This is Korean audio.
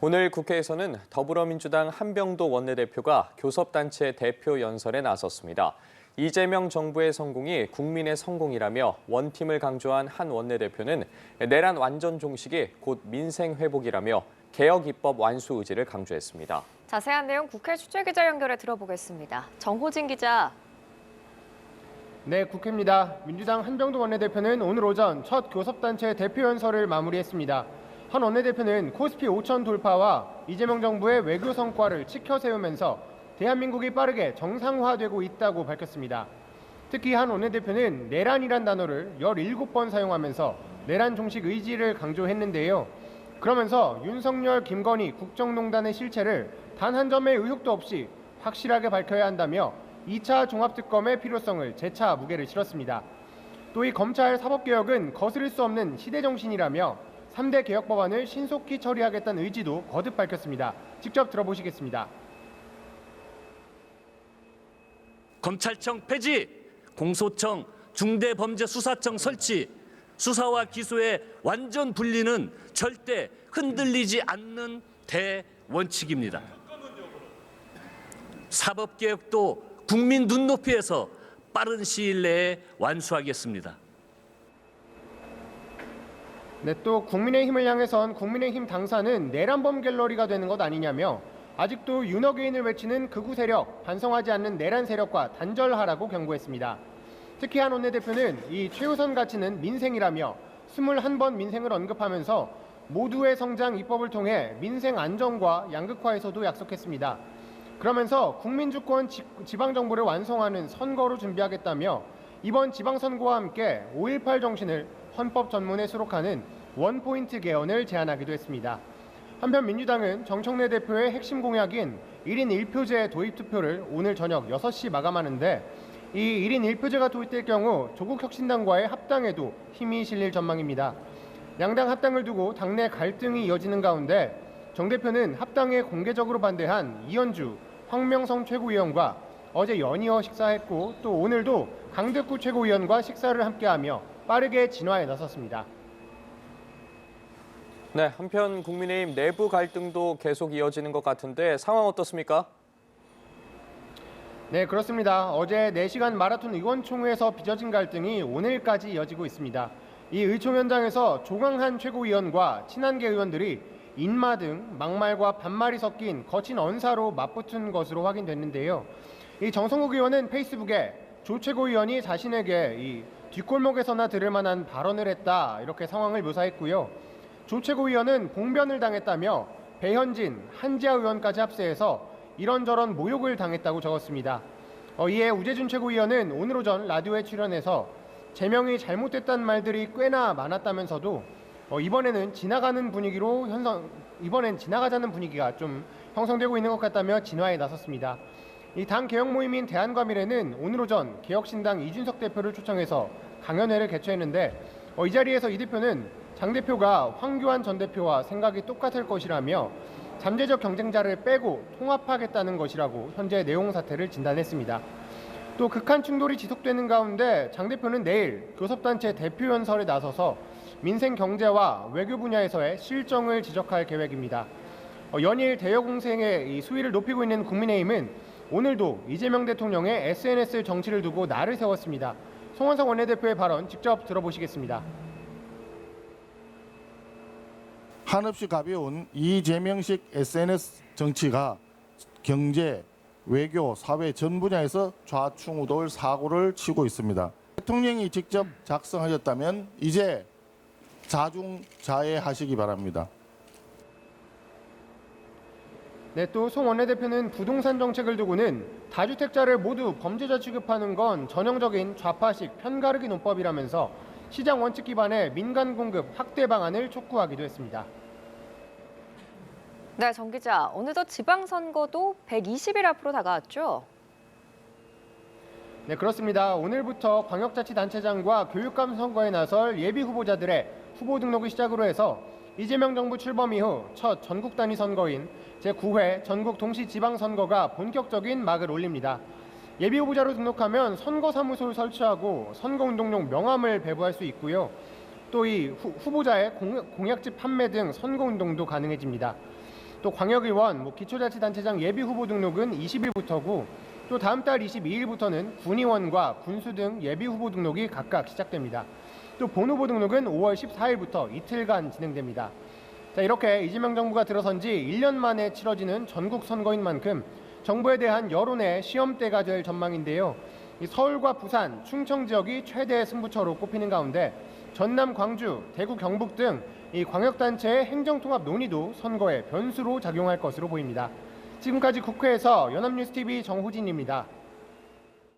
오늘 국회에서는 더불어민주당 한병도 원내대표가 교섭단체 대표 연설에 나섰습니다. 이재명 정부의 성공이 국민의 성공이라며 원팀을 강조한 한 원내대표는 내란 완전 종식이 곧 민생 회복이라며 개혁 입법 완수 의지를 강조했습니다. 자세한 내용 국회 취재기자 연결해 들어보겠습니다. 정호진 기자. 네, 국회입니다. 민주당 한병도 원내대표는 오늘 오전 첫 교섭단체 대표 연설을 마무리했습니다. 한 원내대표는 코스피 5천 돌파와 이재명 정부의 외교 성과를 치켜 세우면서 대한민국이 빠르게 정상화되고 있다고 밝혔습니다. 특히 한 원내대표는 내란이란 단어를 17번 사용하면서 내란 종식 의지를 강조했는데요. 그러면서 윤석열, 김건희 국정농단의 실체를 단 한 점의 의혹도 없이 확실하게 밝혀야 한다며 2차 종합특검의 필요성을 재차 무게를 실었습니다. 또 이 검찰 사법개혁은 거스를 수 없는 시대정신이라며 3대 개혁 법안을 신속히 처리하겠다는 의지도 거듭 밝혔습니다. 직접 들어보시겠습니다. 검찰청 폐지, 공소청, 중대범죄수사청 설치, 수사와 기소의 완전 분리는 절대 흔들리지 않는 대원칙입니다. 사법개혁도 국민 눈높이에서 빠른 시일 내에 완수하겠습니다. 네, 또 국민의힘을 향해선 국민의힘 당사는 내란범 갤러리가 되는 것 아니냐며 아직도 윤어게인을 외치는 극우 세력, 반성하지 않는 내란 세력과 단절하라고 경고했습니다. 특히 한 원내대표는 이 최우선 가치는 민생이라며 21번 민생을 언급하면서 모두의 성장 입법을 통해 민생 안정과 양극화에서도 약속했습니다. 그러면서 국민주권 지방정부를 완성하는 선거로 준비하겠다며 이번 지방선거와 함께 5.18 정신을 헌법 전문에 수록하는 원포인트 개헌을 제안하기도 했습니다. 한편 민주당은 정청래 대표의 핵심 공약인 1인 1표제 도입 투표를 오늘 저녁 6시 마감하는데 이 1인 1표제가 도입될 경우 조국혁신당과의 합당에도 힘이 실릴 전망입니다. 양당 합당을 두고 당내 갈등이 이어지는 가운데 정 대표는 합당에 공개적으로 반대한 이현주, 황명성 최고위원과 어제 연이어 식사했고 또 오늘도 강덕구 최고위원과 식사를 함께하며 빠르게 진화에 나섰습니다. 네, 한편 국민의힘 내부 갈등도 계속 이어지는 것 같은데 상황 어떻습니까? 네, 그렇습니다. 어제 4시간 마라톤 의원총회에서 빚어진 갈등이 오늘까지 이어지고 있습니다. 이 의총 현장에서 조광한 최고위원과 친한계 의원들이 인마 등 막말과 반말이 섞인 거친 언사로 맞붙은 것으로 확인됐는데요. 이 정성국 의원은 페이스북에 조 최고위원이 자신에게 이 뒷골목에서나 들을 만한 발언을 했다 이렇게 상황을 묘사했고요. 조 최고위원은 봉변을 당했다며 배현진, 한지아 의원까지 합세해서 이런저런 모욕을 당했다고 적었습니다. 이에 우재준 최고위원은 오늘 오전 라디오에 출연해서 제명이 잘못됐다는 말들이 꽤나 많았다면서도 이번엔 지나가자는 분위기가 좀 형성되고 있는 것 같다며 진화에 나섰습니다. 이 당 개혁 모임인 대한과밀회는 오늘 오전 개혁신당 이준석 대표를 초청해서 강연회를 개최했는데 이 자리에서 이 대표는 장 대표가 황교안 전 대표와 생각이 똑같을 것이라며 잠재적 경쟁자를 빼고 통합하겠다는 것이라고 현재 내용 사태를 진단했습니다. 또 극한 충돌이 지속되는 가운데 장 대표는 내일 교섭단체 대표 연설에 나서서 민생 경제와 외교 분야에서의 실정을 지적할 계획입니다. 연일 대여 공생의 이 수위를 높이고 있는 국민의힘은 오늘도 이재명 대통령의 SNS 정치를 두고 날을 세웠습니다. 송원석 원내대표의 발언 직접 들어보시겠습니다. 한없이 가벼운 이재명식 SNS 정치가 경제, 외교, 사회 전 분야에서 좌충우돌 사고를 치고 있습니다. 대통령이 직접 작성하셨다면 이제 자중자애하시기 바랍니다. 네, 또 송 원내대표는 부동산 정책을 두고는 다주택자를 모두 범죄자 취급하는 건 전형적인 좌파식 편가르기 논법이라면서 시장 원칙 기반의 민간 공급 확대 방안을 촉구하기도 했습니다. 네, 정 기자. 어느덧 지방선거도 120일 앞으로 다가왔죠? 네, 그렇습니다. 오늘부터 광역자치단체장과 교육감 선거에 나설 예비 후보자들의 후보 등록을 시작으로 해서 이재명 정부 출범 이후 첫 전국 단위 선거인 제9회 전국 동시지방선거가 본격적인 막을 올립니다. 예비 후보자로 등록하면 선거사무소를 설치하고 선거운동용 명함을 배부할 수 있고요. 또 이 후보자의 공약집 판매 등 선거운동도 가능해집니다. 또 광역의원, 기초자치단체장 예비후보 등록은 20일부터고 또 다음 달 22일부터는 군의원과 군수 등 예비후보 등록이 각각 시작됩니다. 또 본후보 등록은 5월 14일부터 이틀간 진행됩니다. 자, 이렇게 이재명 정부가 들어선 지 1년 만에 치러지는 전국 선거인 만큼 정부에 대한 여론의 시험대가 될 전망인데요. 이 서울과 부산, 충청 지역이 최대 승부처로 꼽히는 가운데 전남, 광주, 대구, 경북 등 이 광역단체의 행정통합 논의도 선거의 변수로 작용할 것으로 보입니다. 지금까지 국회에서 연합뉴스TV 정호진입니다.